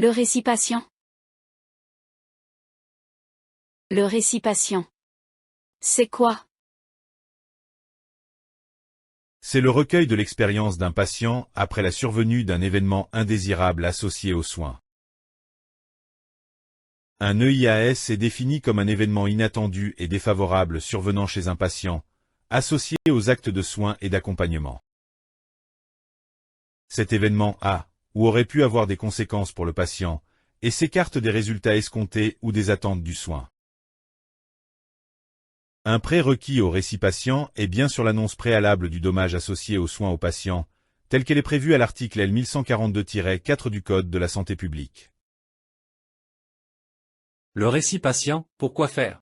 Le récit patient. Le récit patient. C'est quoi? C'est le recueil de l'expérience d'un patient après la survenue d'un événement indésirable associé aux soins. Un EIAS est défini comme un événement inattendu et défavorable survenant chez un patient, associé aux actes de soins et d'accompagnement. Cet événement a, ou aurait pu avoir des conséquences pour le patient, et s'écarte des résultats escomptés ou des attentes du soin. Un prérequis au récit patient est bien sûr l'annonce préalable du dommage associé aux soins au patient, telle qu'elle est prévue à l'article L 1142-4 du Code de la santé publique. Le récit patient, pourquoi faire?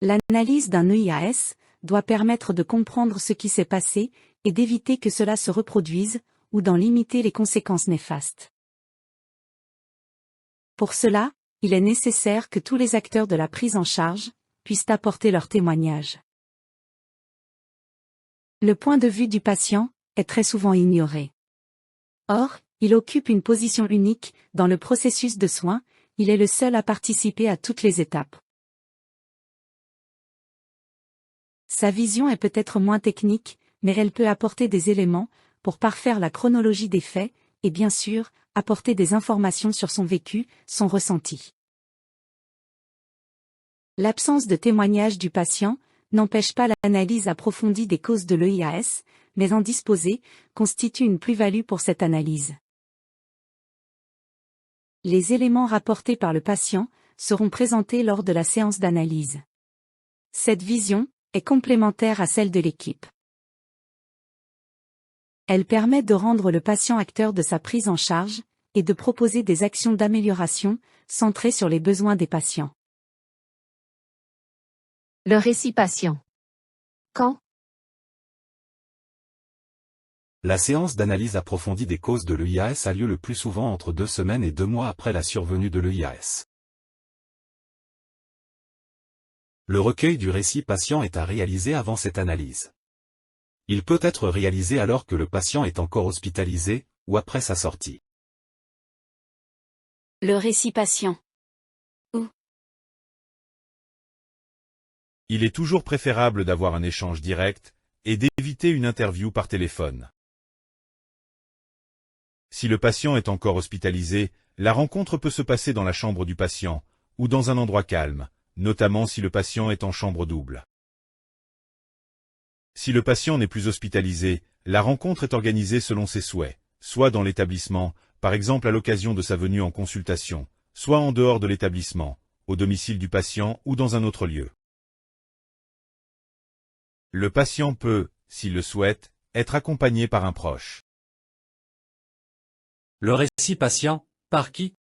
L'analyse d'un EIAS doit permettre de comprendre ce qui s'est passé et d'éviter que cela se reproduise, ou d'en limiter les conséquences néfastes. Pour cela, il est nécessaire que tous les acteurs de la prise en charge puissent apporter leur témoignage. Le point de vue du patient est très souvent ignoré. Or, il occupe une position unique dans le processus de soins, il est le seul à participer à toutes les étapes. Sa vision est peut-être moins technique, mais elle peut apporter des éléments pour parfaire la chronologie des faits, et bien sûr, apporter des informations sur son vécu, son ressenti. L'absence de témoignage du patient n'empêche pas l'analyse approfondie des causes de l'EIAS, mais en disposer constitue une plus-value pour cette analyse. Les éléments rapportés par le patient seront présentés lors de la séance d'analyse. Cette vision est complémentaire à celle de l'équipe. Elle permet de rendre le patient acteur de sa prise en charge et de proposer des actions d'amélioration centrées sur les besoins des patients. Le récit patient. Quand? La séance d'analyse approfondie des causes de l'EIAS a lieu le plus souvent entre 2 semaines et 2 mois après la survenue de l'EIAS. Le recueil du récit patient est à réaliser avant cette analyse. Il peut être réalisé alors que le patient est encore hospitalisé, ou après sa sortie. Le récit patient. Où? Il est toujours préférable d'avoir un échange direct et d'éviter une interview par téléphone. Si le patient est encore hospitalisé, la rencontre peut se passer dans la chambre du patient, ou dans un endroit calme, notamment si le patient est en chambre double. Si le patient n'est plus hospitalisé, la rencontre est organisée selon ses souhaits, soit dans l'établissement, par exemple à l'occasion de sa venue en consultation, soit en dehors de l'établissement, au domicile du patient ou dans un autre lieu. Le patient peut, s'il le souhaite, être accompagné par un proche. Le récit patient, par qui?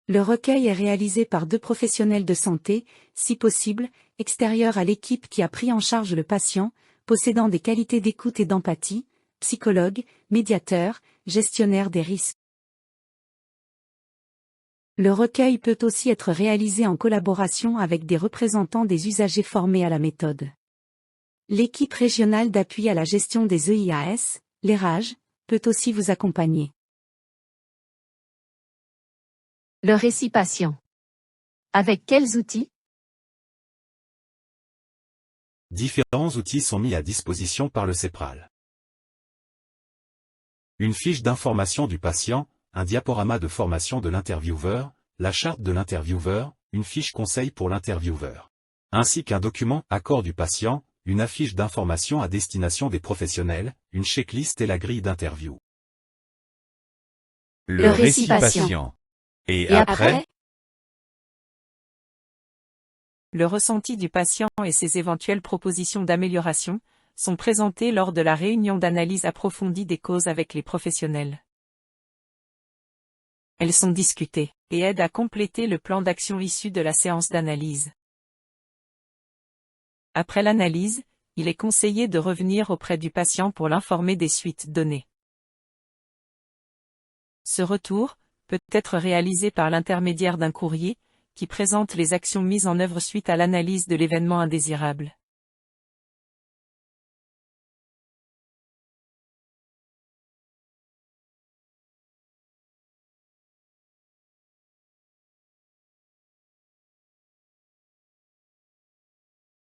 Le recueil est réalisé par 2 professionnels de santé, si possible, extérieurs à l'équipe qui a pris en charge le patient, possédant des qualités d'écoute et d'empathie, psychologue, médiateur, gestionnaire des risques. Le recueil peut aussi être réalisé en collaboration avec des représentants des usagers formés à la méthode. L'équipe régionale d'appui à la gestion des EIAS, l'ERAGE, peut aussi vous accompagner. Le récit patient. Avec quels outils? Différents outils sont mis à disposition par le CEPRAL. Une fiche d'information du patient, un diaporama de formation de l'intervieweur, la charte de l'intervieweur, une fiche conseil pour l'intervieweur. Ainsi qu'un document accord du patient, une affiche d'information à destination des professionnels, une checklist et la grille d'interview. Le récit patient. Et après? Le ressenti du patient et ses éventuelles propositions d'amélioration sont présentés lors de la réunion d'analyse approfondie des causes avec les professionnels. Elles sont discutées et aident à compléter le plan d'action issu de la séance d'analyse. Après l'analyse, il est conseillé de revenir auprès du patient pour l'informer des suites données. Ce retour peut être réalisé par l'intermédiaire d'un courrier, qui présente les actions mises en œuvre suite à l'analyse de l'événement indésirable.